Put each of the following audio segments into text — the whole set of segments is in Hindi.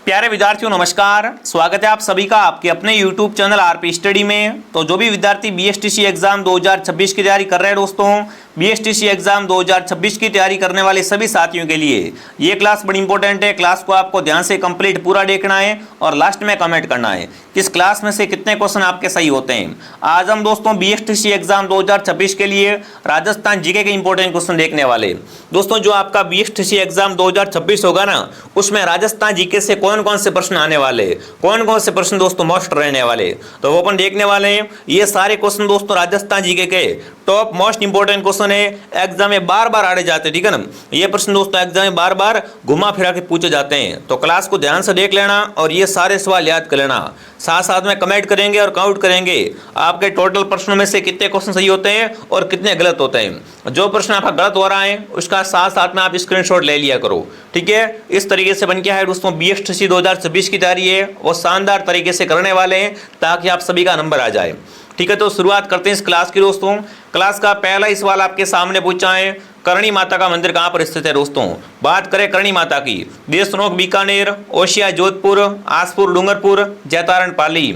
प्यारे विद्यार्थियों नमस्कार, स्वागत है आप सभी का आपके अपने YouTube चैनल आरपी स्टडी में। तो जो भी विद्यार्थी बीएसटीसी एग्जाम 2026 की तैयारी कर रहे हैं दोस्तों, बीएसटीसी एग्जाम 2026 की तैयारी करने वाले सभी साथियों के लिए ये क्लास बड़ी इंपॉर्टेंट है। क्लास को आपको ध्यान से कंप्लीट पूरा देखना है और लास्ट में कमेंट करना है किस क्लास में से कितने क्वेश्चन आपके सही होते हैं। आज हम दोस्तों बीएसटीसी एग्जाम 2026 के लिए राजस्थान जीके के इंपॉर्टेंट क्वेश्चन देखने वाले। दोस्तों जो आपका बीएसटीसी एग्जाम 2026 होगा ना, उसमें राजस्थान जीके से कौन कौन से प्रश्न आने वाले, कौन कौन से प्रश्न दोस्तों मोस्ट रहने वाले, तो वो अपन देखने वाले हैं। ये सारे क्वेश्चन दोस्तों राजस्थान जीके के टॉप मोस्ट इंपॉर्टेंट क्वेश्चन है, एग्जाम में बार बार आड़े जाते हैं, ठीक है ना। ये प्रश्न दोस्तों एग्जाम में बार बार घुमा फिरा के पूछे जाते हैं, तो क्लास को ध्यान से देख लेना और ये सारे सवाल याद कर लेना। साथ साथ में कमेंट करेंगे और काउंट करेंगे आपके टोटल प्रश्नों में से कितने क्वेश्चन सही होते हैं और कितने गलत होते हैं। जो प्रश्न आपका गलत हो रहा है उसका साथ साथ में आप स्क्रीनशॉट ले लिया करो, ठीक है। इस तरीके से बन क्या है दोस्तों, बीएसटीसी 2026 की तैयारी है वो शानदार तरीके से करने वाले हैं ताकि आप सभी का नंबर आ जाए, ठीक है। तो शुरुआत करते हैं इस क्लास की दोस्तों। क्लास का पहला ही सवाल आपके सामने पूछा है, करणी माता का मंदिर कहाँ पर स्थित है दोस्तों। बात करें करणी माता की, देशनोक बीकानेर, ओशिया जोधपुर, आसपुर डूंगरपुर, जैतारण पाली।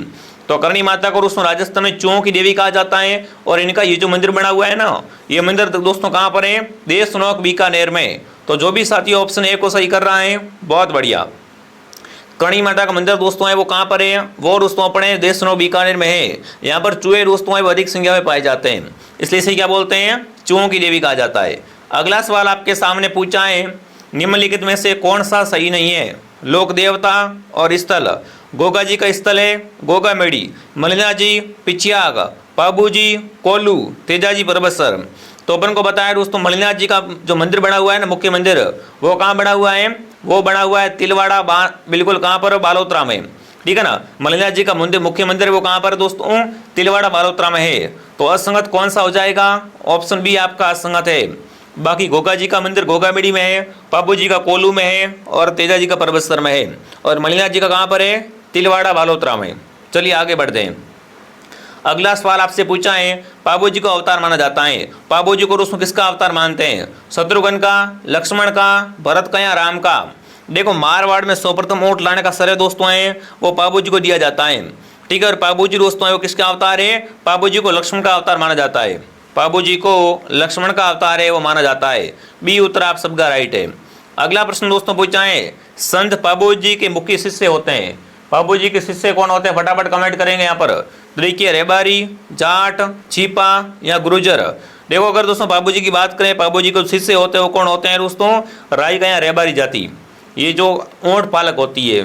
तो करणी माता को दोस्तों राजस्थान में चूहों की देवी कहा जाता है और इनका ये जो मंदिर बना हुआ है ना, ये मंदिर दोस्तों कहाँ पर है, देशनोक बीकानेर में। तो जो भी साथी ऑप्शन ए को सही कर रहा है बहुत बढ़िया। करणी माता का मंदिर दोस्तों है वो कहाँ पर है, वो दोस्तों अपने देशनोक बीकानेर में है। यहाँ पर चूहे दोस्तों है वो अधिक संख्या में पाए जाते हैं, इसलिए इसे क्या बोलते हैं, चूहों की देवी कहा जाता है। अगला सवाल आपके सामने पूछा है, निम्नलिखित में से कौन सा सही नहीं है। लोक देवता और स्थल, गोगा जी का स्थल है गोगा मेड़ी, मलिना जी पिछियाग, पाबू जी कोल्लू, तेजा जी परबसर। तो अपन को बताया दोस्तों मलिनाथ जी का जो मंदिर बना हुआ है ना, मुख्य मंदिर, वो कहाँ बना हुआ है, वो बना हुआ है तिलवाड़ा, बिल्कुल कहाँ पर, बालोतरा में, ठीक है ना। मलिनाथ जी का मंदिर मुख्य मंदिर वो कहाँ पर दोस्तों, तिलवाड़ा बालोतरा में है। तो असंगत कौन सा हो जाएगा, ऑप्शन बी आपका असंगत है। बाकी गोगा जी का मंदिर गोगामेड़ी में है, पाबू जी का कोल्लू में है और तेजा जी का परबसर में है, और मलिनाथ जी का कहाँ पर है, तिलवाड़ा बालोतरा में। चलिए आगे बढ़ते हैं। अगला सवाल आपसे पूछा है, पाबू जी को अवतार माना जाता है। पाबू जी को दोस्तों किसका अवतार मानते हैं, शत्रुघ्न का, लक्ष्मण का, भरत का या राम का। देखो मारवाड़ में सर्वप्रथम ऊंट लाने का श्रेय दोस्तों है वो पाबू जी को दिया जाता है, ठीक है। और पाबू जी दोस्तों है वो किसका अवतार है, पाबू जी को लक्ष्मण का अवतार माना जाता है। पाबू जी को लक्ष्मण का अवतार है वो माना जाता है। बी उत्तर आप सबका राइट है। अगला प्रश्न दोस्तों पूछा है, संत पाबू जी के मुख्य शिष्य होते हैं। पाबू जी के शिष्य कौन होते हैं, फटाफट कमेंट करेंगे यहाँ पर। देखिए रेबारी, जाट, छिपा या गुर्जर। देखो अगर दोस्तों पाबू जी की बात करें, पाबू जी को शिष्य होते हैं वो कौन होते हैं दोस्तों, राई का या रेबारी जाति। ये जो ऊंट पालक होती है,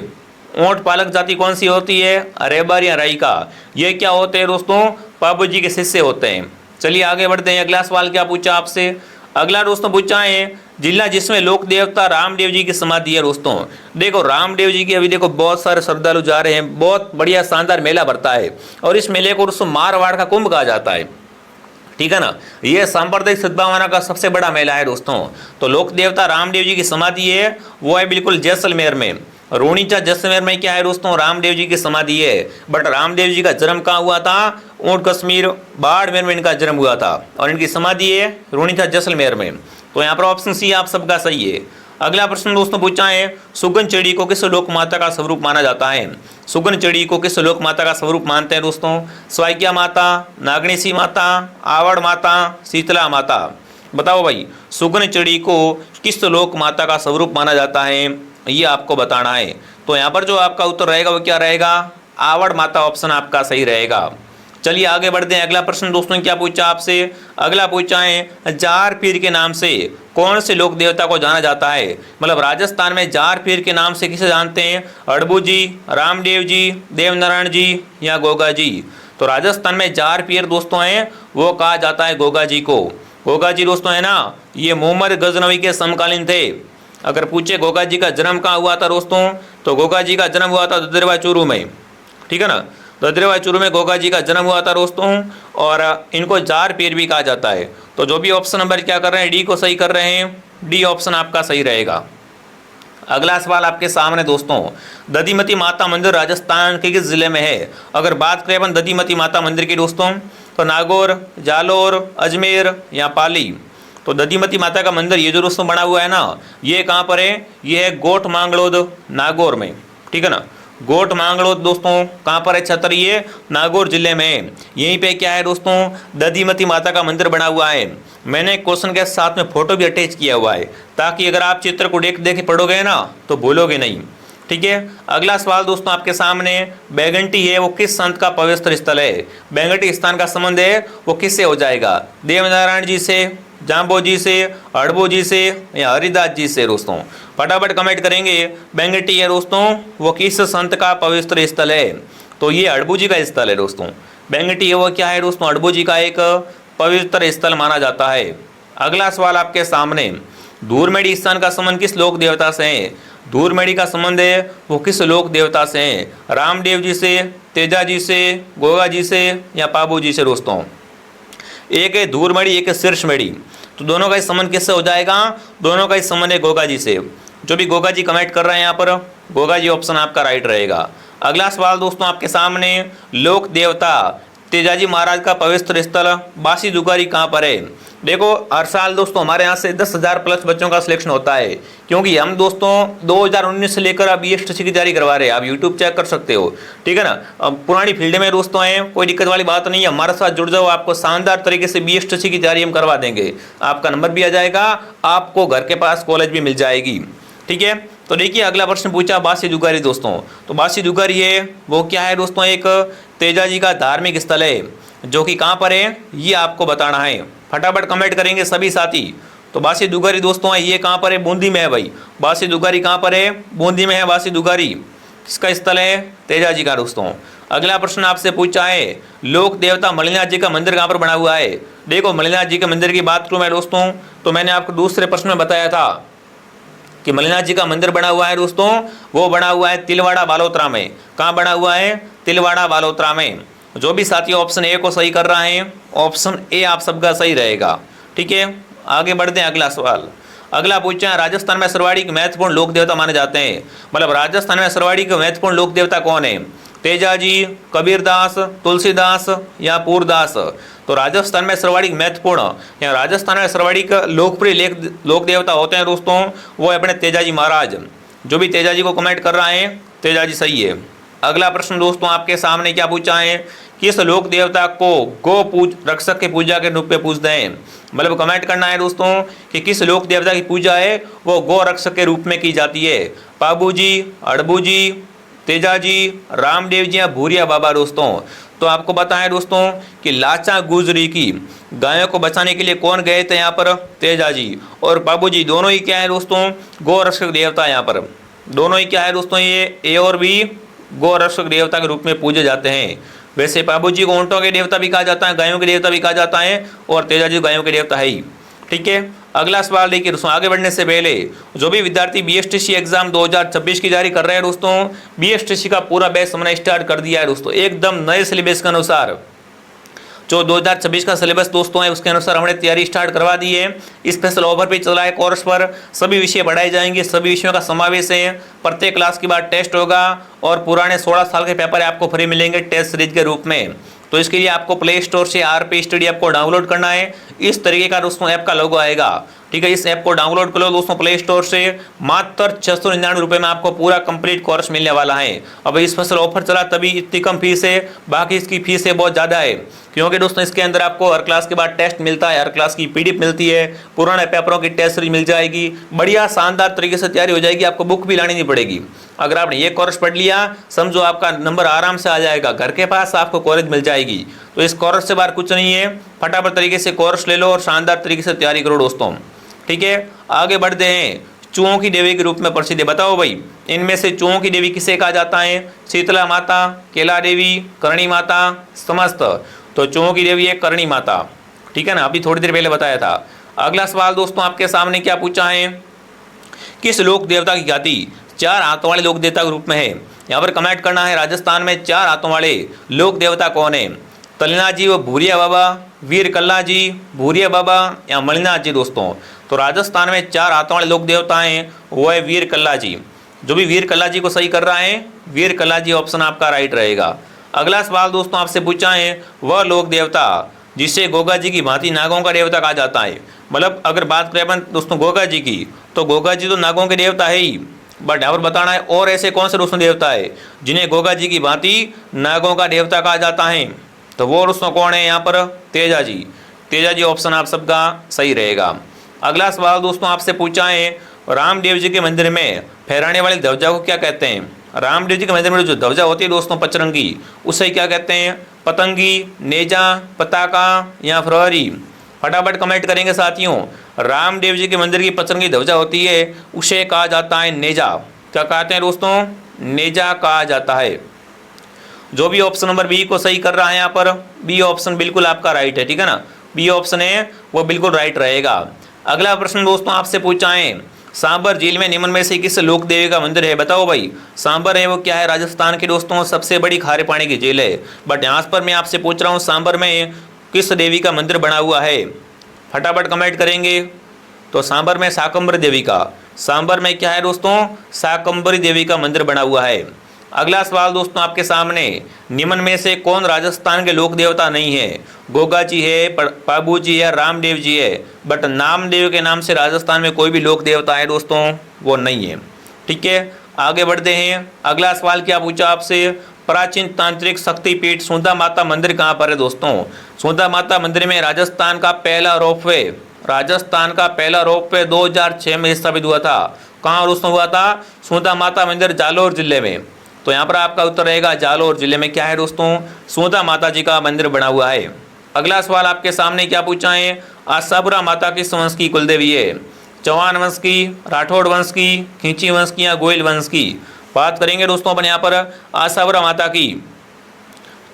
ऊंट पालक जाति कौन सी होती है, रेबारी या राई का, ये क्या होते हैं दोस्तों, पाबू जी के शिष्य होते हैं। चलिए आगे बढ़ते हैं। अगला सवाल क्या पूछा आपसे, अगला दोस्तों पूछा है, जिला जिसमें लोक देवता रामदेव जी की समाधि है दोस्तों। देखो रामदेव जी की अभी देखो बहुत सारे श्रद्धालु जा रहे हैं, बहुत बढ़िया शानदार मेला भरता है और इस मेले को दोस्तों मारवाड़ का कुंभ कहा जाता है, ठीक है ना। ये सांप्रदायिक सद्भावना का सबसे बड़ा मेला है दोस्तों। तो लोक देवता रामदेव जी की समाधि है वो है बिल्कुल जैसलमेर में, रोनीचा जैसलमेर में क्या है दोस्तों, रामदेव जी की समाधि है। बट रामदेव जी का जन्म कहाँ हुआ था, ऊंट कश्मीर बाड़मेर में इनका जन्म हुआ था और इनकी समाधि है रोनीचा जैसलमेर में। तो यहाँ पर ऑप्शन सी आप सबका सही है। अगला प्रश्न दोस्तों पूछा है, सुगन चिड़ी को किस लोक माता का स्वरूप माना जाता है। सुगन चिड़ी को किस लोक माता का स्वरूप मानते हैं दोस्तों, स्वाइक्या माता, नागणेशी माता, आवड़ माता, शीतला माता। बताओ भाई सुगन चिड़ी को किस लोक माता का स्वरूप माना जाता है, ये आपको बताना है। तो यहाँ पर जो आपका उत्तर रहेगा वो क्या रहेगा, आवड़ माता ऑप्शन आपका सही रहेगा। चलिए आगे बढ़ते हैं। अगला प्रश्न दोस्तों क्या पूछा आपसे, अगला पूछा है, जार पीर के नाम से कौन से लोक देवता को जाना जाता है। मतलब राजस्थान में जार पीर के नाम से किसे जानते हैं, अड़बू जी, रामदेव जी, देवनारायण जी या गोगा जी। तो राजस्थान में जार पीर दोस्तों हैं वो कहा जाता है गोगा जी को। गोगा जी दोस्तों है ना, ये मोहम्मद गजनवी के समकालीन थे। अगर पूछे गोगा जी का जन्म कहाँ हुआ था दोस्तों, तो गोगा जी का जन्म हुआ था ददरेवा चूरू में, ठीक है ना। ददरेवा चूरू में गोगा जी का जन्म हुआ था दोस्तों और इनको जार पीर भी कहा जाता है। तो जो भी ऑप्शन नंबर क्या कर रहे हैं, डी को सही कर रहे हैं, डी ऑप्शन आपका सही रहेगा। अगला सवाल आपके सामने दोस्तों, दधिमती माता मंदिर राजस्थान के किस जिले में है। अगर बात करें अपन दधिमती माता मंदिर की दोस्तों, तो नागौर, जालोर, अजमेर या पाली। तो दधिमती माता का मंदिर ये जो दोस्तों बना हुआ है ना, ये कहाँ पर है, ये है गोठ मांगलोद नागौर में, ठीक है ना। गोट मांगड़ो दोस्तों कहाँ पर है, छतरिये नागौर जिले में। यहीं पे क्या है दोस्तों, दधिमती माता का मंदिर बना हुआ है। मैंने क्वेश्चन के साथ में फोटो भी अटैच किया हुआ है, ताकि अगर आप चित्र को देख देख पढ़ोगे ना तो भूलोगे नहीं। ठीक है। अगला सवाल दोस्तों आपके सामने, बैंगटी है वो किस संत का पवित्र स्थल है। बैंगटी स्थान का संबंध है वो किससे हो जाएगा, देवनारायण जी से, जाम्बो जी से, अड़बो जी से या हरिदास जी से। दोस्तों फटाफट कमेंट करेंगे। बैंगटी है दोस्तों वो किस संत का पवित्र स्थल है, तो ये अड़बू जी का स्थल है दोस्तों। बैंगटी है वो क्या है दोस्तों, अड़बू जी का एक पवित्र स्थल माना जाता है। अगला सवाल आपके सामने, धूरमेड़ी स्थान का संबंध किस लोक देवता से है। धूरमेड़ी का संबंध है वो किस लोक देवता से है, रामदेव जी से, तेजा जी से, गोगा जी से या पाबू जी से। दोस्तों एक है धूरमेड़ी, एक है शीर्षमेड़ी, तो दोनों का ही संबंध किससे हो जाएगा, दोनों का ही संबंध है गोगा जी से। जो भी गोगा जी कमेंट कर रहे हैं यहाँ पर, गोगा जी ऑप्शन आपका राइट रहेगा। अगला सवाल दोस्तों आपके सामने, लोक देवता तेजाजी महाराज का पवित्र स्थल बासी दुगारी कहाँ पर है। देखो हर साल दोस्तों हमारे यहाँ से 10,000 प्लस बच्चों का सिलेक्शन होता है, क्योंकि हम दोस्तों 2019 से लेकर अब BSTC की तैयारी करवा रहे हैं। आप यूट्यूब चेक कर सकते हो, ठीक है ना। अब पुरानी फील्ड में दोस्तों हैं, कोई दिक्कत वाली बात नहीं है, हमारे साथ जुड़ जाओ, आपको शानदार तरीके से BSTC की तैयारी हम करवा देंगे। आपका नंबर भी आ जाएगा, आपको घर के पास कॉलेज भी मिल जाएगी। ठीक है। तो देखिए अगला प्रश्न पूछा बासी दुगारी दोस्तों, तो बासी दुगारी है वो क्या है दोस्तों, एक तेजा जी का धार्मिक स्थल है, जो कि कहाँ पर है ये आपको बताना है। फटाफट कमेंट करेंगे सभी साथी। तो बासी दुगारी दोस्तों है ये कहाँ पर है, बूंदी में है भाई। बासी दुगारी कहाँ पर है, बूंदी में है बासी दुगारी। किसका स्थल है, तेजा जी का दोस्तों। अगला प्रश्न आपसे पूछा है, लोक देवता मणिनाथ जी का मंदिर कहाँ पर बना हुआ है। देखो मणिनाथ जी के मंदिर की बात करूँ मैं दोस्तों, तो मैंने आपको दूसरे प्रश्न में बताया था कि मणिनाथ जी का मंदिर बना हुआ है दोस्तों, वो बना हुआ है तिलवाड़ा बालोतरा में। कहाँ बना हुआ है, तिलवाड़ा बालोतरा में। जो भी साथी ऑप्शन ए को सही कर रहे हैं, ऑप्शन ए आप सबका सही रहेगा। ठीक है। आगे बढ़ते हैं अगला सवाल। अगला पूछा है, राजस्थान में सरवाड़ी के महत्वपूर्ण लोक देवता माने जाते हैं। मतलब राजस्थान में सरवाड़ी के महत्वपूर्ण लोक देवता कौन है, तेजा जी, कबीरदास, तुलसीदास या पूरदास। तो राजस्थान में सरवाड़ी महत्वपूर्ण या राजस्थान में सरवाड़ी का लोकप्रिय लोक देवता होते हैं दोस्तों, वो है अपने तेजा जी महाराज। जो भी तेजा जी को कमेंट कर रहे हैं, तेजा जी सही है। अगला प्रश्न दोस्तों आपके सामने क्या पूछा है, किस लोक देवता को गो रक्षक की पूजा के रूप में पूजते हैं। मतलब कमेंट करना है दोस्तों कि किस लोक देवता की पूजा है वो गो रक्षक के रूप में की जाती है। पाबू जी, अड़बू जी, तेजा जी, रामदेव जी या भूरिया बाबा। दोस्तों तो आपको बताएं दोस्तों कि लाचा गुजरी की गायों को बचाने के लिए कौन गए थे यहाँ पर, तेजा जी और बाबू जी। दोनों ही क्या है दोस्तों, गो रक्षक देवता। यहाँ पर दोनों ही क्या है दोस्तों, ये ए और बी गो रक्षक देवता के रूप में पूजे जाते हैं। वैसे बाबू जी को ऊँटों के देवता भी कहा जाता है, गायों के देवता भी कहा जाता है, और तेजा जी गायों के देवता है ही। ठीक है। अगला सवाल देखिए दोस्तों, आगे बढ़ने से पहले जो भी विद्यार्थी BSTC एग्जाम 2026 की तैयारी कर रहे हैं दोस्तों, BSTC का पूरा बैच हमने स्टार्ट कर दिया है दोस्तों, एकदम नए सिलेबस के अनुसार। जो 2026 का सिलेबस दोस्तों है उसके अनुसार हमने तैयारी स्टार्ट करवा दी है। स्पेशल ऑफर भी चल रहा है कोर्स पर, सभी विषय पढ़ाए जाएंगे, सभी विषयों का समावेश है। प्रत्येक क्लास के बाद टेस्ट होगा और पुराने 16 साल के पेपर आपको फ्री मिलेंगे टेस्ट सीरीज के रूप में। तो इसके लिए आपको प्ले स्टोर से RP स्टडी ऐप को डाउनलोड करना है। इस तरीके का दोस्तों ऐप का लोगो आएगा। ठीक है। इस ऐप को डाउनलोड कर लो दोस्तों प्ले स्टोर से। मात्र 699 रुपये में आपको पूरा कंप्लीट कोर्स मिलने वाला है। अब स्पेशल ऑफर चला तभी इतनी कम फीस है, बाकी इसकी फीस है बहुत ज़्यादा है, क्योंकि दोस्तों इसके अंदर आपको हर क्लास के बाद टेस्ट मिलता है, हर क्लास की PDF मिलती है, पुराने पेपरों की टेस्ट सीरीज मिल जाएगी, बढ़िया शानदार तरीके से तैयारी हो जाएगी। आपको बुक भी लानी नहीं पड़ेगी। अगर आपने ये कोर्स पढ़ लिया समझो आपका नंबर आराम से आ जाएगा, घर के पास आपको कॉलेज मिल जाएगी। तो इस कोर्स से बाहर कुछ नहीं है, फटाफट तरीके से कोर्स ले लो और शानदार तरीके से तैयारी करो दोस्तों। ठीक है। आगे बढ़ते हैं। चूहों की देवी के रूप में प्रसिद्ध है। बताओ भाई इनमें से चूहों की देवी किसे कहा जाता है, शीतला माता, केला देवी, करणी माता, समस्त। तो चूहों की देवी है करणी माता। ठीक है ना, अभी थोड़ी देर पहले बताया था। अगला सवाल दोस्तों आपके सामने क्या पूछा है, किस लोक देवता की ख्याति 4 हाथों वाले लोक देवता के रूप में है। यहाँ पर कमेंट करना है राजस्थान में 4 हाथों वाले लोक देवता कौन है। तलना जी व भूरिया बाबा, वीर कल्ला जी, भूरिया बाबा या मणिनाथ जी। दोस्तों तो राजस्थान में 4 हाथों वाले लोक देवता हैं, वो है वीर कल्ला जी। जो भी वीर कल्ला जी को सही कर रहा है, वीर कल्ला जी ऑप्शन आपका राइट रहेगा। अगला सवाल दोस्तों आपसे पूछा है, वह लोक देवता जिसे गोगा जी की भांति नागों का देवता कहा जाता है। मतलब अगर बात करें अपन दोस्तों गोगा जी की, तो गोगा जी तो नागों के देवता है ही, बट यहाँ पर बताना है और ऐसे कौन से दोस्तों देवता है जिन्हें गोगा जी की भांति नागों का देवता कहा जाता है। तो वो दोस्तों कौन है यहाँ पर, तेजा जी। तेजा जी ऑप्शन आप सबका सही रहेगा। अगला सवाल दोस्तों आपसे पूछा है, रामदेव जी के मंदिर में फहराने वाली ध्वजा को क्या कहते हैं। रामदेव जी के मंदिर में जो ध्वजा होती है दोस्तों पचरंगी, उसे क्या कहते हैं, पतंगी, नेजा, पताका या प्रहरी। फटाफट कमेंट करेंगे साथियों। रामदेव जी के मंदिर की पचरंगी ध्वजा होती है उसे कहा जाता है नेजा। क्या कहते हैं दोस्तों, नेजा कहा जाता है। जो भी ऑप्शन नंबर बी को सही कर रहा है यहाँ पर, बी ऑप्शन बिल्कुल आपका राइट है, ठीक है ना, बी ऑप्शन है वो बिल्कुल राइट रहेगा। अगला प्रश्न दोस्तों आपसे पूछा है, सांबर झील में निम्न में से किस लोक देवी का मंदिर है। बताओ भाई, सांबर है वो क्या है, राजस्थान के दोस्तों सबसे बड़ी खारे पानी की झील है। बट यहाँ पर मैं आपसे पूछ रहा हूँ सांबर में किस देवी का मंदिर बना हुआ है। फटाफट कमेंट करेंगे। तो सांबर में शाकंभरी देवी का, सांबर में क्या है दोस्तों, शाकंभरी देवी का मंदिर बना हुआ है। अगला सवाल दोस्तों आपके सामने, निम्न में से कौन राजस्थान के लोक देवता नहीं है। गोगा जी है, पाबू जी है, रामदेव जी है। बट नामदेव के नाम से राजस्थान में कोई भी लोक देवता है दोस्तों वो नहीं है। ठीक है, आगे बढ़ते हैं। अगला सवाल क्या पूछा आपसे, प्राचीन तांत्रिक शक्तिपीठ सुंधा माता मंदिर कहाँ पर है दोस्तों। सुंधा माता मंदिर में राजस्थान का पहला रोपवे, राजस्थान का पहला रोपवे 2006 में स्थापित हुआ था। कहाँ दोस्तों हुआ था, सुंधा माता मंदिर जालोर जिले में। तो यहाँ पर आपका उत्तर रहेगा जालोर जिले में क्या है दोस्तों, सुंधा माता जी का मंदिर बना हुआ है। अगला सवाल आपके सामने क्या पूछा है, आशापुरा माता किस वंश की कुलदेवी है। चौहान वंश की, राठौड़ वंश की, खींची वंश की या गोयल वंश की। बात करेंगे दोस्तों अपन यहाँ पर आशापुरा माता की।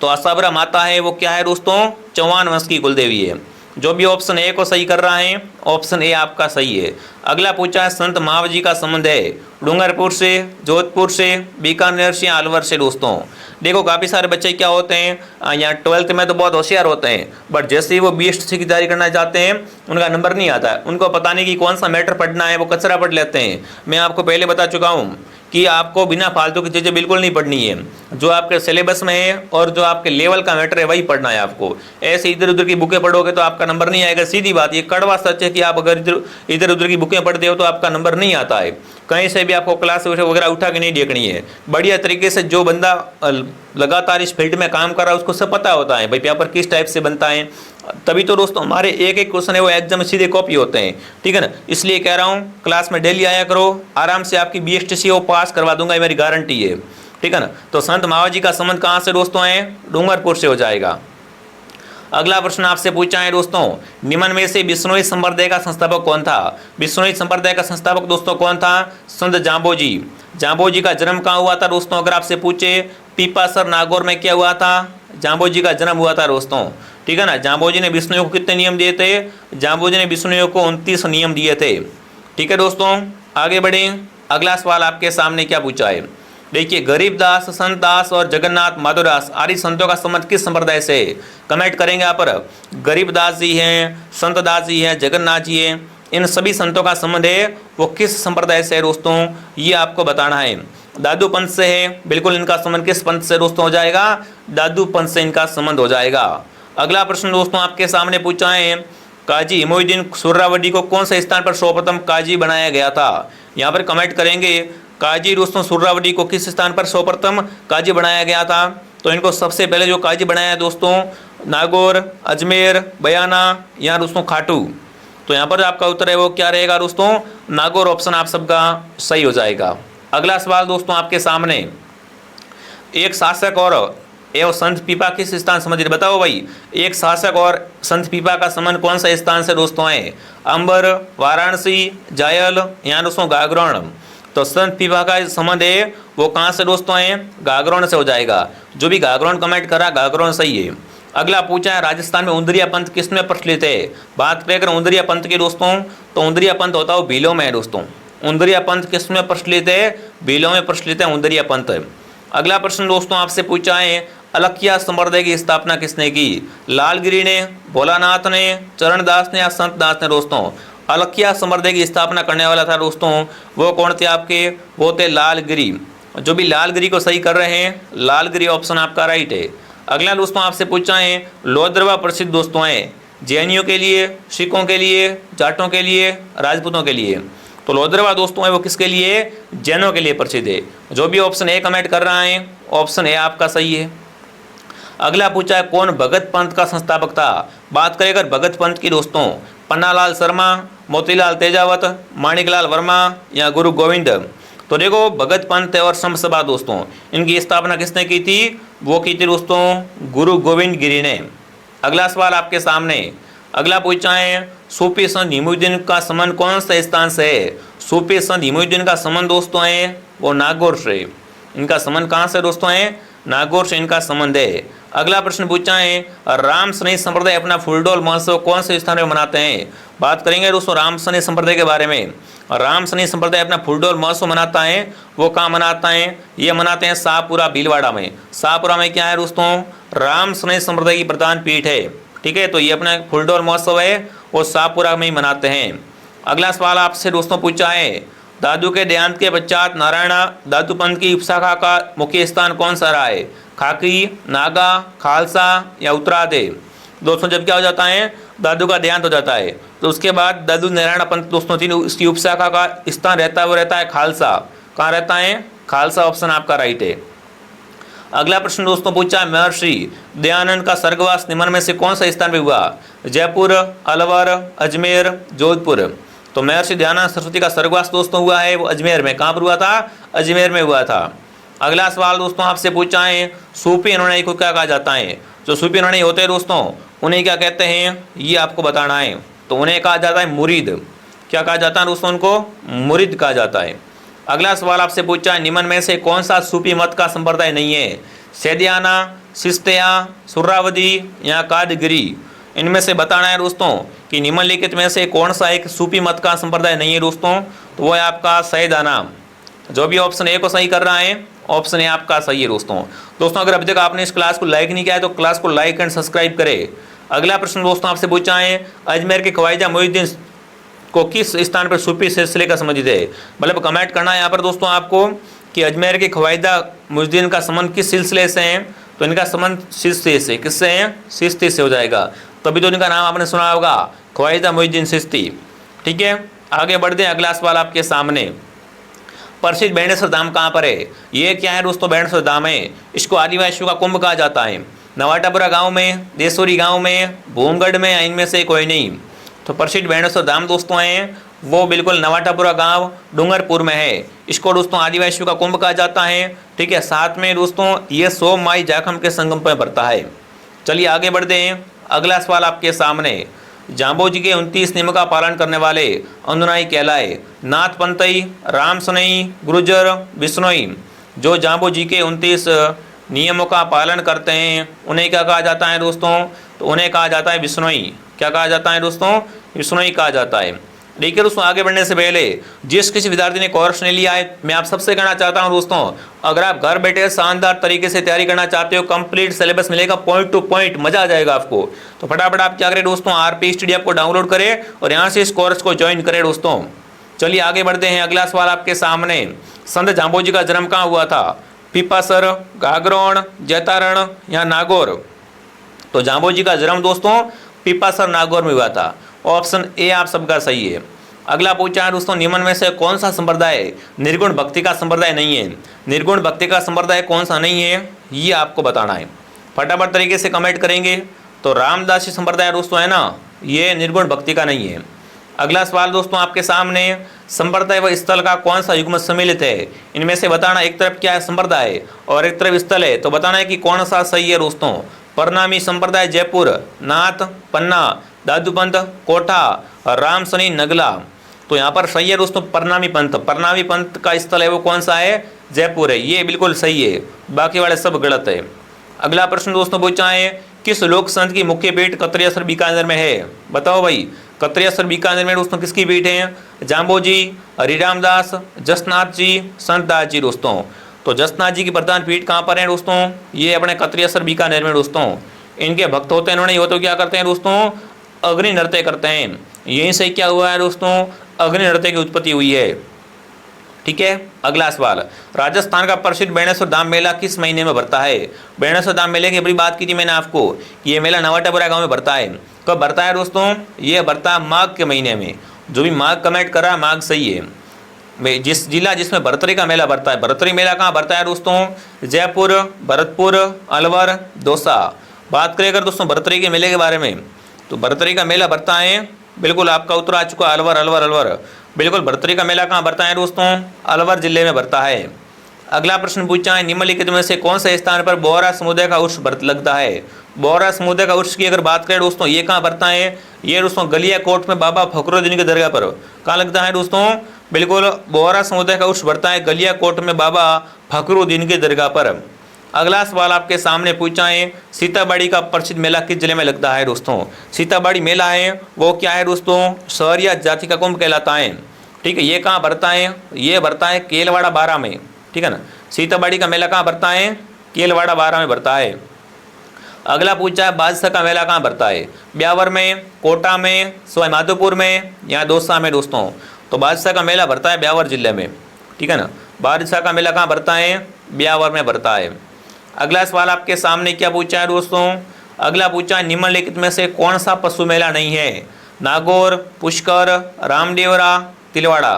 तो आशापुरा माता है वो क्या है दोस्तों, चौहान वंश की कुलदेवी है। जो भी ऑप्शन ए को सही कर रहा है, ऑप्शन ए आपका सही है। अगला पूछा है, संत महावजी का संबंध है डूंगरपुर से, जोधपुर से, बीकानेर से या अलवर से। दोस्तों देखो काफ़ी सारे बच्चे क्या होते हैं यहाँ 12th में तो बहुत होशियार होते हैं, बट जैसे ही वो BSTC की तैयारी करना चाहते हैं उनका नंबर नहीं आता है। उनको पता नहीं कि कौन सा मैटर पढ़ना है, वो कचरा पढ़ लेते हैं। मैं आपको पहले बता चुका हूँ कि आपको बिना फालतू की चीज़ें बिल्कुल नहीं पढ़नी है। जो आपके सिलेबस में है और जो आपके लेवल का मैटर है वही पढ़ना है आपको। ऐसे इधर उधर की बुकें पढ़ोगे तो आपका नंबर नहीं आएगा। सीधी बात, ये कड़वा सच है कि आप अगर इधर उधर की बुकें पढ़ते हो तो आपका नंबर नहीं आता है। कहीं से भी आपको क्लास वगैरह उठा के नहीं देखनी है। बढ़िया तरीके से जो बंदा लगातार इस फील्ड में काम कर रहा है उसको सब पता होता है भाई पेपर किस टाइप से बनता है। तभी तो दोस्तों हमारे एक एक क्वेश्चन है वो एग्जाम में सीधे कॉपी होते हैं, ठीक है ना। इसलिए कह रहा हूँ क्लास में डेली आया करो, आराम से आपकी BSTC वो पास करवा दूंगा, ये मेरी गारंटी है, ठीक है ना। तो संत महावजी का संबंध कहाँ से दोस्तों है, डूंगरपुर से हो जाएगा। अगला प्रश्न आपसे पूछा है दोस्तों, निम्न में से बिश्नोई संप्रदाय का संस्थापक कौन था। बिश्नोई संप्रदाय का संस्थापक दोस्तों कौन था, संत जाम्बोजी। जाम्बोजी का जन्म कहाँ हुआ था दोस्तों, अगर आपसे पूछे पीपासर नागौर में क्या हुआ था, जाम्बोजी का जन्म हुआ था दोस्तों, ठीक है ना। जाम्बोजी ने बिश्नोइयों को कितने नियम दिए थे, जाम्बोजी ने बिश्नोइयों को 29 नियम दिए थे, ठीक है दोस्तों। आगे बढ़े, अगला सवाल आपके सामने क्या पूछा है, देखिए गरीबदास, संतदास और जगन्नाथ माधवदास आदि संतों का संबंध किस संप्रदाय से। कमेंट करेंगे यहाँ पर, गरीबदास जी हैं, संतदास जी हैं, जगन्नाथ जी हैं, इन सभी संतों का संबंध है वो किस संप्रदाय से है दोस्तों, ये आपको बताना है। दादू पंथ से है, बिल्कुल इनका संबंध किस पंथ से दोस्तों हो जाएगा, दादू पंथ से इनका संबंध हो जाएगा। अगला प्रश्न दोस्तों आपके सामने पूछा है, काजी इमोमुद्दीन सुहरावर्दी को कौन से स्थान पर सर्वप्रथम काजी बनाया गया था। यहाँ पर कमेंट करेंगे काजी दोस्तों सुहरावर्दी को किस स्थान पर सर्वप्रथम काजी बनाया गया था। तो इनको सबसे पहले जो काजी बनाया है दोस्तों नागौर, अजमेर, बयाना या दोस्तों खाटू। तो यहाँ पर आपका उत्तर है वो क्या रहेगा दोस्तों, नागौर ऑप्शन आप सबका सही हो जाएगा। अगला सवाल दोस्तों आपके सामने, एक शासक और एवं संत पीपा किस स्थान संबंधित। बताओ भाई, एक शासक और संत पीपा का संबंध कौन सा स्थान से दोस्तों है, अंबर, वाराणसी, जायल या दोस्तों गागरोन। तो संत पीपा का संबंध है वो कहाँ से दोस्तों है, गागरोन से हो जाएगा। जो भी गागरोन कमेंट करा गागरोन सही है। अगला पूछा है, राजस्थान में उंदरिया पंथ किसमें प्रचलित है। बात करें उंदरिया पंथ की दोस्तों, तो उंदरिया पंथ होता है भीलों में है दोस्तों। उंदरिया पंथ किसमें प्रचलित है, भीलों में प्रचलित है उंदरिया पंथ। अगला प्रश्न दोस्तों आपसे पूछा है, अलखिया संप्रदाय की स्थापना किसने की। लालगिरी ने, भोलानाथ ने, चरणदास ने या संतदास ने। दोस्तों अलखिया संप्रदाय की स्थापना करने वाला था दोस्तों वो कौन थे आपके, वो थे लालगिरी। जो भी लालगिरी को सही कर रहे हैं, लालगिरी ऑप्शन आपका राइट है। अगला दोस्तों आपसे पूछा है, लोहद्रवा प्रसिद्ध दोस्तों है जैनियों के लिए, सिखों के लिए, जाटों के लिए, राजपूतों के लिए। तो लोदरवा दोस्तों है वो किसके लिए, जैनों के लिए प्रसिद्ध है। जो भी ऑप्शन ए कमेंट कर रहा है ऑप्शन ए आपका सही है। अगला पूछा है कौन भगत पंथ का संस्थापक था। बात करें अगर भगत पंथ की दोस्तों, पन्नालाल शर्मा, मोतीलाल तेजावत, माणिकलाल वर्मा या गुरु गोविंद। तो देखो भगत पंथ और संत सभा दोस्तों इनकी स्थापना किसने की थी, वो की थी दोस्तों गुरु गोविंद गिरी ने। अगला सवाल आपके सामने, अगला पूछा है सूफी संत हिमुद्दीन का संबंध कौन सा स्थान से है। सूफी संत हिमुद्दीन का संबंध दोस्तों है वो नागौर से। इनका संबंध कहाँ से दोस्तों है, नागौर से इनका संबंध है। अगला प्रश्न पूछा है राम सनी संप्रदाय अपना फुलडोल महोत्सव कौन से स्थान में मनाते हैं। बात करेंगे दोस्तों राम सनी संप्रदाय के बारे में। राम सनी संप्रदाय अपना फुलडोल महोत्सव मनाता है, वो कहाँ मनाता है, ये मनाते हैं शाहपुरा भीलवाड़ा में। शाहपुरा में क्या है दोस्तों, राम सनी संप्रदाय की प्रधान पीठ है। ठीक है, तो ये अपना फुलडोल महोत्सव है वो शाहपुरा में ही मनाते हैं। अगला सवाल आपसे दोस्तों पूछा है दादू के देहांत के पश्चात नारायणा दादू पंथ की उपशाखा का मुख्य स्थान कौन सा रहा है। खाकी, नागा, खालसा या उत्तराद है। दोस्तों जब क्या हो जाता है, दादू का देहांत हो जाता है तो उसके बाद दादू नारायण पंथ दोस्तों तीन इसकी उपशाखा का स्थान रहता है वो रहता है खालसा। कहाँ रहता है, खालसा ऑप्शन आपका राइट है। अगला प्रश्न दोस्तों पूछा है महर्षि दयानंद का स्वर्गवास निम्न में से कौन सा स्थान पे हुआ। जयपुर, अलवर, अजमेर, जोधपुर। तो महर्षि दयानंद सरस्वती का स्वर्गवास दोस्तों हुआ है वो अजमेर में। कहाँ पर हुआ था, अजमेर में हुआ था। अगला सवाल दोस्तों आपसे पूछा है सूफी अनुयायी को क्या कहा जाता है। जो सूफी अनुयायी होते हैं दोस्तों उन्हें क्या कहते हैं, ये आपको बताना है। तो उन्हें कहा जाता है मुरीद। क्या कहा जाता है दोस्तों, उनको मुरीद कहा जाता है। अगला सवाल आपसे पूछा है निम्न में से कौन सा सूफी मत का संप्रदाय नहीं है। सैदियाना, सिस्तिया, सुर्रावदी या कादगिरी। इनमें से बताना है दोस्तों कि निम्नलिखित में से कौन सा एक सूफी मत का संप्रदाय नहीं है दोस्तों, तो वो है आपका सैदाना। जो भी ऑप्शन ए को सही कर रहा है ऑप्शन ए आपका सही है दोस्तों अगर अभी तक आपने इस क्लास को लाइक नहीं किया है तो क्लास को लाइक एंड सब्सक्राइब करें। अगला प्रश्न दोस्तों आपसे पूछा है अजमेर के ख्वाजा मोइनुद्दीन को किस स्थान पर सूफी सिलसिले का संबंधित है। मतलब कमेंट करना है यहाँ पर दोस्तों आपको कि अजमेर के ख्वाजा मोइनुद्दीन का संबंध किस सिलसिले से है। तो इनका संबंध चिश्ती से, किससे है, चिश्ती से हो जाएगा। तभी तो इनका नाम आपने सुना होगा ख्वाजा मोइनुद्दीन चिश्ती। ठीक है, आगे बढ़ते हैं। अगला सवाल आपके सामने, प्रसिद्ध बेणेश्वर धाम कहाँ पर है। ये क्या है दोस्तों, बेणेश्वर धाम है। इसको आदिवासियों का कुंभ कहा जाता है। नवाटापुरा गांव में, देसोरी गांव में, भूमगढ़ में, इनमें से कोई नहीं। तो प्रसिद्ध बेणेश्वर धाम दोस्तों हैं वो बिल्कुल नवाटापुरा गांव डूंगरपुर में है। इसको दोस्तों आदिवासियों का कुंभ कहा जाता है। ठीक है, साथ में दोस्तों ये सोम माई जाखम के संगम पर पड़ता है। चलिए आगे बढ़ते हैं। अगला सवाल आपके सामने, जाम्बो जी के 29 नियमों का पालन करने वाले अनुयायी कहलाए। नाथ पंथई, राम सनई, गुर्जर, बिश्नोई। जो जाम्बो जी के 29 नियमों का पालन करते हैं उन्हें क्या कहा जाता है दोस्तों, तो उन्हें कहा जाता है बिश्नोई। क्या कहा जाता है दोस्तों, बिश्नोई कहा जाता है। देखिए दोस्तों आगे बढ़ने से पहले जिस किसी विद्यार्थी ने कोर्स नहीं लिया है मैं आप सबसे कहना चाहता हूं दोस्तों, अगर आप घर बैठे शानदार तरीके से तैयारी करना चाहते हो, कंप्लीट सिलेबस मिलेगा पॉइंट टू पॉइंट, मजा आ जाएगा आपको। तो फटाफट आप क्या करें दोस्तों, आरपी स्टडी ऐप को डाउनलोड करें और यहाँ से इस कोर्स को ज्वाइन करें दोस्तों। चलिए आगे बढ़ते हैं। अगला सवाल आपके सामने, संत जाम्बो जी का जन्म कहाँ हुआ था। पीपासर, गागरोन, जैतारण या नागौर। तो जाम्बो जी का जन्म दोस्तों पीपासर नागौर में हुआ था। ऑप्शन ए आप सबका सही है। अगला पूछा है दोस्तों निम्न में से कौन सा संप्रदाय निर्गुण भक्ति का संप्रदाय नहीं है। निर्गुण भक्ति का संप्रदाय कौन सा नहीं है ये आपको बताना है। फटाफट तरीके से कमेंट करेंगे। तो रामदासी संप्रदाय दोस्तों है ना, ये निर्गुण भक्ति का नहीं है। अगला सवाल दोस्तों आपके सामने, संप्रदाय व स्थल का कौन सा युग्म सम्मिलित है। इनमें से बताना, एक तरफ क्या है संप्रदाय और एक तरफ स्थल है, तो बताना है कि कौन सा सही है दोस्तों। परनामी संप्रदाय जयपुर, नाथ पन्ना, दादूपंथ कोटा, राम सनी नगला। तो यहाँ पर सही है दोस्तों परनामी पंथ। परनामी पंथ का स्थल है वो कौन सा है, जयपुर है। ये बिल्कुल सही है, बाकी वाले सब गलत है। अगला प्रश्न दोस्तों पूछा है किस लोक संत की मुख्य पीठ कतरियासर बीकानेर में है। बताओ भाई, कतरियासर बीकानेर में दोस्तों किसकी पीठ है। जाम्बो जी, हरिरामदास, जसनाथ जी, संत दास जी दोस्तों। तो जसनाथ जी की प्रधान पीठ कहाँ पर है दोस्तों, ये अपने कतरियासर बीकानेर में दोस्तों। इनके भक्त होते हैं, इन्होंने तो क्या करते हैं दोस्तों, अग्नि नृत्य करते हैं। यहीं से क्या हुआ है दोस्तों, अग्नि नृत्य की उत्पत्ति हुई है। ठीक है, अगला सवाल, राजस्थान का प्रसिद्ध बेणेश्वर धाम मेला किस महीने में भरता है। बेणेश्वर धाम मेले की बड़ी बात की थी मैंने आपको, ये मेला नवाटापुरा गांव में भरता है। कब भरता है दोस्तों, ये भरता है माघ के महीने में। जो भी मार्ग कमेंट कर रहा है मार्ग सही है। जिस जिला जिसमें भरतरी का मेला भरता है, भरतरी मेला कहाँ भरता है दोस्तों? जयपुर, भरतपुर, अलवर, दौसा। बात करें अगर दोस्तों भरतरी के मेले के बारे में, तो भरतरी का मेला भरता है, बिल्कुल आपका उत्तर आ चुका अलवर, अलवर, अलवर। बिल्कुल भरतरी का मेला कहाँ भरता है दोस्तों? अलवर जिले में भरता है। अगला प्रश्न पूछा है, निम्नलिखित में से कौन से स्थान पर बोहरा समुदाय का उर्स लगता है? बोहरा समुदाय का उर्स की अगर बात करें दोस्तों, ये कहाँ भरता है? ये दोस्तों गलियाकोट में बाबा फखरुद्दीन की दरगाह पर। कहाँ लगता है दोस्तों? बिल्कुल बोहरा समुदाय का उर्स भरता है गलियाकोट में बाबा फखरुद्दीन की दरगाह पर। अगला सवाल आपके सामने पूछा है, सीताबाड़ी का प्रसिद्ध मेला किस जिले में लगता है दोस्तों? सीताबाड़ी मेला है वो क्या है दोस्तों? सहरिया जाति का कुंभ कहलाता है। ठीक है, ये कहाँ भरता है? ये भरता है केलवाड़ा बारा में। ठीक है ना, सीताबाड़ी का मेला कहाँ भरता है? केलवाड़ा बारा में भरता है। अगला पूछा है, बादशाह का मेला कहाँ भरता है? ब्यावर में, कोटा में, सवाई माधोपुर में या दौसा में दोस्तों? तो बादशाह का मेला भरता है ब्यावर जिले में। ठीक है ना, बादशाह का मेला कहाँ भरता है? ब्यावर में भरता है। अगला सवाल आपके सामने क्या पूछा है दोस्तों? अगला पूछा है, निम्नलिखित में से कौन सा पशु मेला नहीं है? नागौर, पुष्कर, रामदेवरा, तिलवाड़ा।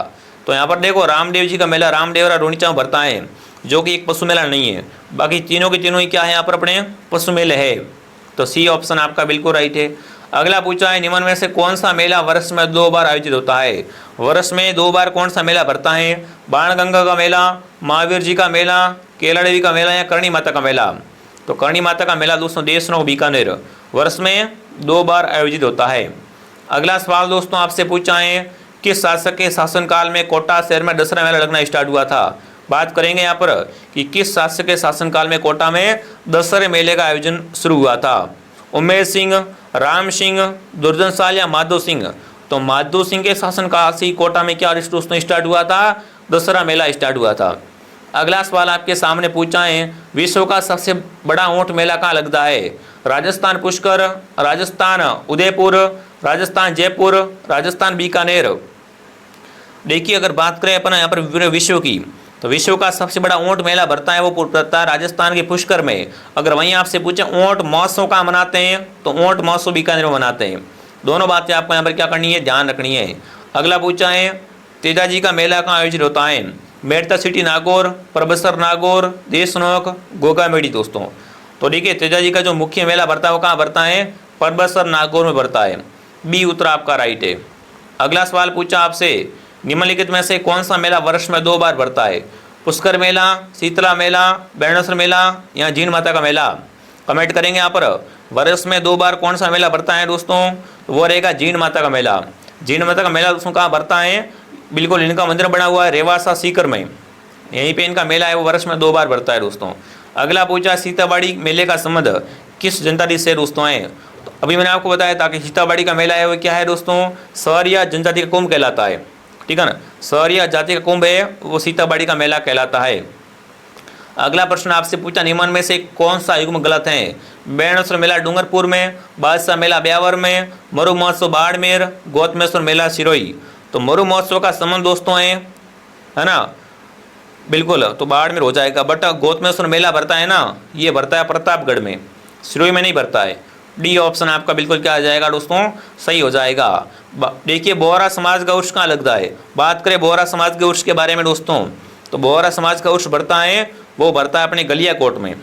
तो यहाँ पर देखो रामदेव जी का मेला रामदेवरा रोनिचा में भरता है, जो कि एक पशु मेला नहीं है। बाकी तीनों के तीनों ही क्या है यहाँ पर अपने पशु मेले है। तो सी ऑप्शन आपका बिल्कुल राइट है। अगला पूछा है, निम्न में से कौन सा मेला वर्ष में 2 बार आयोजित होता है? वर्ष में 2 बार कौन सा मेला भरता है? बाणगंगा का मेला, महावीर जी का मेला, केला देवी का मेला या करणी माता का मेला? तो करणी माता का मेला दोस्तों देशनोक बीकानेर वर्ष में 2 बार आयोजित होता है। अगला सवाल दोस्तों आपसे पूछा है, किस शासक के शासनकाल में कोटा शहर में दशहरा मेला लगना स्टार्ट हुआ था? बात करेंगे यहाँ पर कि किस शासक के शासनकाल में कोटा में दशहरे मेले का आयोजन शुरू हुआ था? उमेर सिंह, राम सिंह, दुर्जन साल या माधो सिंह? तो माधो सिंह के शासनकाल से कोटा में क्या दोस्तों स्टार्ट हुआ था? दशहरा मेला स्टार्ट हुआ था। अगला सवाल आपके सामने पूछा है, विश्व का सबसे बड़ा ऊंट मेला कहाँ लगता है? राजस्थान पुष्कर, राजस्थान उदयपुर, राजस्थान जयपुर, राजस्थान बीकानेर? देखिए अगर बात करें अपन यहाँ पर विश्व की, तो विश्व का सबसे बड़ा ऊंट मेला भरता है वो भरता है राजस्थान के पुष्कर में। अगर वहीं आपसे पूछे ऊंट महोत्सव कहाँ मनाते हैं, तो ऊंट महोत्सव बीकानेर में मनाते हैं। दोनों बातें आपको यहाँ पर क्या करनी है, ध्यान रखनी है। अगला पूछा है, तेजाजी का मेला कहाँ आयोजित होता है? मेरता सिटी नागौर, परबसर नागौर, देशनोक, गोगामेड़ी दोस्तों? तो देखिए तेजाजी का जो मुख्य मेला भरता है वो कहाँ भरता है? परबसर नागौर में भरता है। बी उत्तर आपका राइट है। अगला सवाल पूछा आपसे, निम्नलिखित में से कौन सा मेला वर्ष में 2 बार भरता है? पुष्कर मेला, शीतला मेला, बेणेश्वर मेला या जीन माता का मेला? कमेंट करेंगे यहाँ पर। वर्ष में 2 बार कौन सा मेला भरता है दोस्तों? तो वो रहेगा जीन माता का मेला। जीन माता का मेला दोस्तों कहाँ भरता है? बिल्कुल इनका मंदिर बना हुआ है रेवासा सीकर में, यहीं पे इनका मेला है वो वर्ष में 2 बार भरता है दोस्तों। अगला पूछा, सीताबाड़ी मेले का संबंध किस जनजाति से दोस्तों है? तो अभी मैंने आपको बताया था कि सीताबाड़ी का मेला है वो क्या है दोस्तों? सहरिया जनजाति का कुंभ कहलाता है। ठीक है ना, सहरिया जाति का कुंभ है वो सीताबाड़ी का मेला कहलाता है। अगला प्रश्न आपसे पूछा, निम्न में से कौन सा युग्म गलत है? बेणेश्वर मेला डूंगरपुर में, बादशाह मेला ब्यावर में, मरु महोत्सव बाड़मेर, गौतमेश्वर मेला सिरोही? तो मरु महोत्सव का संबंध दोस्तों है ना, बिल्कुल तो बाड़मेर हो जाएगा। बट गौतमेश्वर मेला भरता है ना, ये भरता है प्रतापगढ़ में, सिरोही में नहीं भरता है। डी ऑप्शन आपका बिल्कुल क्या आ जाएगा दोस्तों, सही हो जाएगा। देखिए बोहरा समाज का उर्स कहाँ लगता है? बात करें बोहरा समाज के उर्स के बारे में दोस्तों, तो बोहरा समाज का उर्स भरता है वो भरता है अपने गलियाकोट में।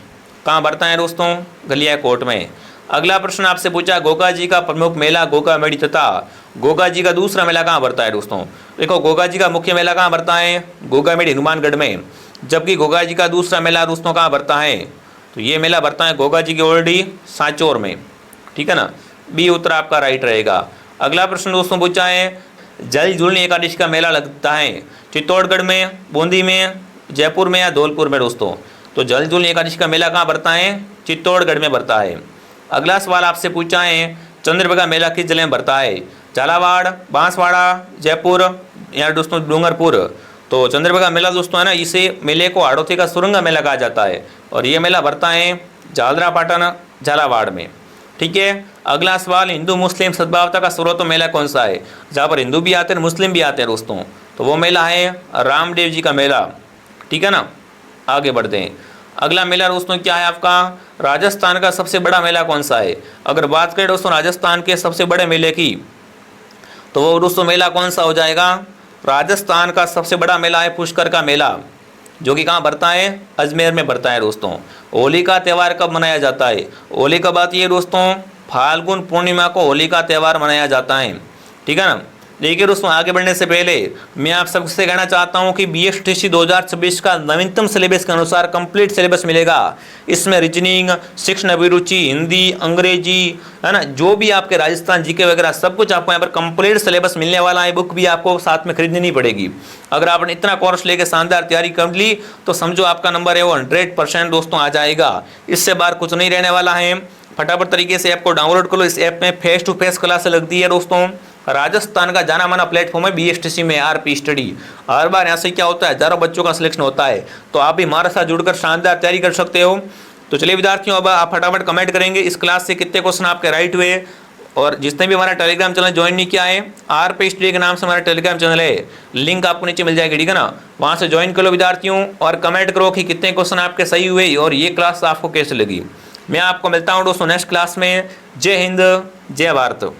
कहाँ भरता है दोस्तों? गलियाकोट में। अगला प्रश्न आपसे पूछा, गोगा जी का प्रमुख मेला गोगामेड़ी तथा गोगा जी का दूसरा मेला कहाँ भरता है दोस्तों? देखो गोगा जी का मुख्य मेला कहाँ भरता है? गोगामेड़ी हनुमानगढ़ में। जबकि गोगा जी का दूसरा मेला दोस्तों कहाँ भरता है? तो ये मेला भरता है गोगा जी की ओल्डी सांचौर में। ठीक है ना, बी उत्तर आपका राइट रहेगा। अगला प्रश्न दोस्तों पूछा है, जल झूलनी एकादशी का मेला लगता है चित्तौड़गढ़ में, बूंदी में, जयपुर में या धौलपुर में दोस्तों? तो जल झूलनी एकादशी का मेला कहाँ भरता है? चित्तौड़गढ़ में भरता है। अगला सवाल आपसे पूछा है, चंद्रभागा मेला किस जिले में भरता है? झालावाड़, बांसवाड़ा, जयपुर या दोस्तों डूंगरपुर? तो चंद्रभागा मेला दोस्तों है ना, इसे मेले को हाड़ौती का सुरंगा मेला कहा जाता है और ये मेला भरता है झालरापाटन झालावाड़ में। ठीक है। अगला सवाल, हिंदू मुस्लिम सद्भावता का स्रोत मेला कौन सा है? जहाँ पर हिंदू भी आते हैं मुस्लिम भी आते हैं दोस्तों, तो वो मेला है रामदेव जी का मेला। ठीक है ना, आगे बढ़ते हैं। अगला मेला दोस्तों क्या है आपका? राजस्थान का सबसे बड़ा मेला कौन सा है? अगर बात करें दोस्तों राजस्थान के सबसे बड़े मेले की, तो वो दोस्तों मेला कौन सा हो जाएगा? राजस्थान का सबसे बड़ा मेला है पुष्कर का मेला, जो कि कहाँ भरता है? अजमेर में भरता है दोस्तों। होली का त्यौहार कब मनाया जाता है? होली कब आती है दोस्तों? फाल्गुन पूर्णिमा को होली का त्यौहार मनाया जाता है, ठीक है ना। देखिए दोस्तों, आगे बढ़ने से पहले मैं आप सबसे कहना चाहता हूं कि BSTC 2026 का नवीनतम सिलेबस के अनुसार कंप्लीट सिलेबस मिलेगा। इसमें रीजनिंग, शिक्षण अभिरुचि, हिंदी, अंग्रेजी, है ना, जो भी आपके राजस्थान जीके वगैरह सब कुछ आपको यहाँ पर कंप्लीट सिलेबस मिलने वाला है। बुक भी आपको साथ में खरीदनी नहीं पड़ेगी। अगर आपने इतना कोर्स लेके शानदार तैयारी कर ली तो समझो आपका नंबर है वो 100% दोस्तों आ जाएगा। इससे बाहर कुछ नहीं रहने वाला है। फटाफट तरीके से ऐप को डाउनलोड कर लो। इस ऐप में फेस टू फेस क्लास लगती है दोस्तों। राजस्थान का जाना माना प्लेटफॉर्म है BSTC में RP स्टडी। हर बार यहाँ से क्या होता है, हजारों बच्चों का सिलेक्शन होता है, तो आप भी हमारे साथ जुड़कर शानदार तैयारी कर सकते हो। तो चलिए विद्यार्थियों, अब आप फटाफट कमेंट करेंगे इस क्लास से कितने क्वेश्चन आपके राइट हुए। और जिसने भी हमारा टेलीग्राम चैनल ज्वाइन नहीं किया है, RP स्टडी के नाम से हमारा टेलीग्राम चैनल है, लिंक आपको नीचे मिल जाएगी, ठीक है ना। वहाँ से ज्वाइन कर लो विद्यार्थियों, और कमेंट करो कि कितने क्वेश्चन आपके सही हुए और ये क्लास आपको कैसे लगी। मैं आपको मिलता हूँ दोस्तों नेक्स्ट क्लास में। जय हिंद, जय भारत।